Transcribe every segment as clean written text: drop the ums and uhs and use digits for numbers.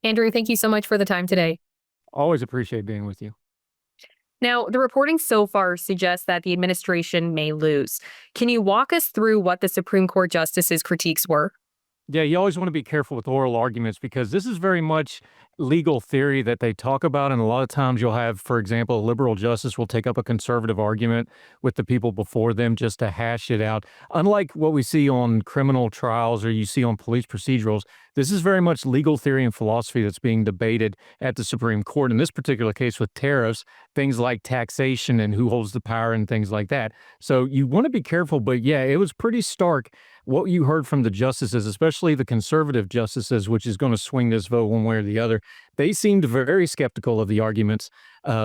Andrew, thank you so much for the time today. Always appreciate being with you. Now, the reporting so far suggests that the administration may lose. Can you walk us through what the Supreme Court justices' critiques were? Yeah, you always want to be careful with oral arguments because this is very much legal theory that they talk about. And a lot of times you'll have, for example, a liberal justice will take up a conservative argument with the people before them just to hash it out. Unlike what we see on criminal trials or you see on police procedurals, this is very much legal theory and philosophy that's being debated at the Supreme Court. In this particular case with tariffs, things like taxation and who holds the power and things like that. So you want to be careful. But yeah, it was pretty stark what you heard from the justices, especially the conservative justices, which is going to swing this vote one way or the other. They seemed very skeptical of the arguments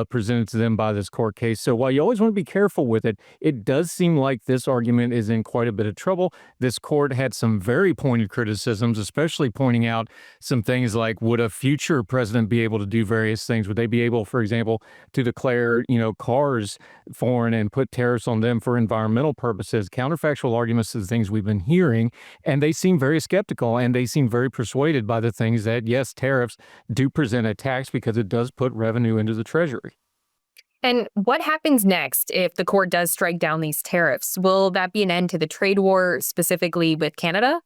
presented to them by this court case. So while you always want to be careful with it, it does seem like this argument is in quite a bit of trouble. This court had some very pointed criticisms, especially pointing out some things like, would a future president be able to do various things? Would they be able, for example, to declare, cars foreign and put tariffs on them for environmental purposes? Counterfactual arguments to the things we've been hearing, and they seem very skeptical and they seem very persuaded by the things that, yes, tariffs do present a tax because it does put revenue into the treasury. And what happens next if the court does strike down these tariffs? Will that be an end to the trade war, specifically with Canada?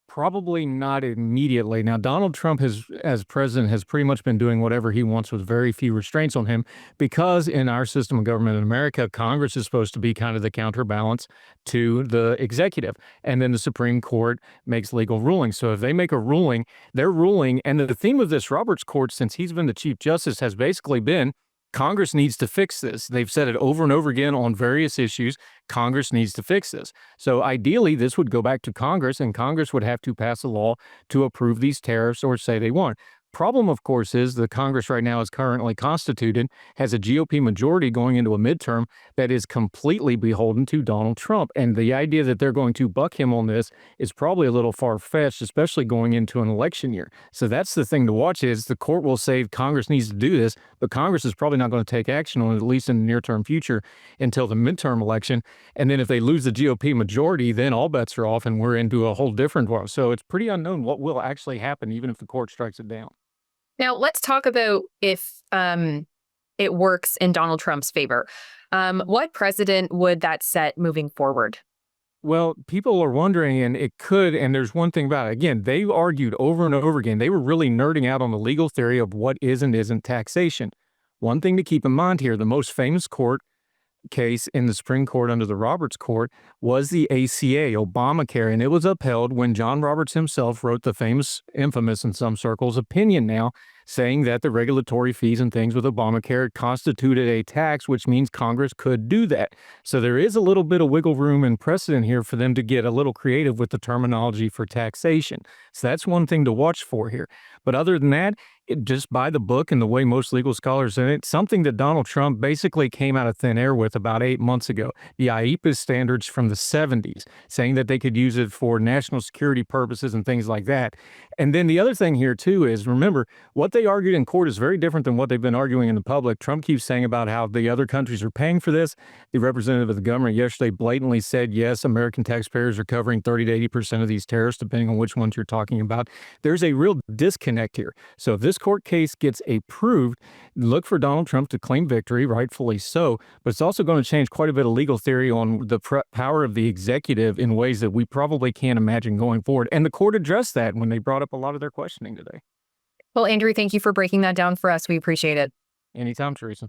Probably not immediately. Now, Donald Trump as president, has pretty much been doing whatever he wants with very few restraints on him because in our system of government in America, Congress is supposed to be kind of the counterbalance to the executive. And then the Supreme Court makes legal rulings. So if they make a ruling, they're ruling. And the theme of this Roberts Court, since he's been the Chief Justice, has basically been Congress needs to fix this. They've said it over and over again on various issues. Congress needs to fix this. So ideally, this would go back to Congress, and Congress would have to pass a law to approve these tariffs or say they won't. Problem, of course, is the Congress right now is currently constituted, has a GOP majority going into a midterm that is completely beholden to Donald Trump. And the idea that they're going to buck him on this is probably a little far-fetched, especially going into an election year. So that's the thing to watch is the court will say Congress needs to do this, but Congress is probably not going to take action on it, at least in the near-term future, until the midterm election. And then if they lose the GOP majority, then all bets are off and we're into a whole different world. So it's pretty unknown what will actually happen, even if the court strikes it down. Now, let's talk about if it works in Donald Trump's favor. What precedent would that set moving forward? Well, people are wondering, and it could, and there's one thing about it. Again, they argued over and over again. They were really nerding out on the legal theory of what is and isn't taxation. One thing to keep in mind here, the most famous court case in the Supreme Court under the Roberts Court was the ACA, Obamacare, and it was upheld when John Roberts himself wrote the famous, infamous in some circles, opinion now, saying that the regulatory fees and things with Obamacare constituted a tax, which means Congress could do that. So there is a little bit of wiggle room and precedent here for them to get a little creative with the terminology for taxation. So that's one thing to watch for here. But other than that, just by the book and the way most legal scholars in it, something that Donald Trump basically came out of thin air with about 8 months ago, the IEPA standards from the 70s, saying that they could use it for national security purposes and things like that. And then the other thing here too is, remember, what they argued in court is very different than what they've been arguing in the public. Trump keeps saying about how the other countries are paying for this. The representative of the government yesterday blatantly said, yes, American taxpayers are covering 30 to 80% of these tariffs, depending on which ones you're talking about. There's a real disconnect here. So if this court case gets approved, look for Donald Trump to claim victory, rightfully so, but it's also going to change quite a bit of legal theory on the power of the executive in ways that we probably can't imagine going forward. And the court addressed that when they brought up a lot of their questioning today. Well, Andrew, thank you for breaking that down for us. We appreciate it. Anytime, Teresa.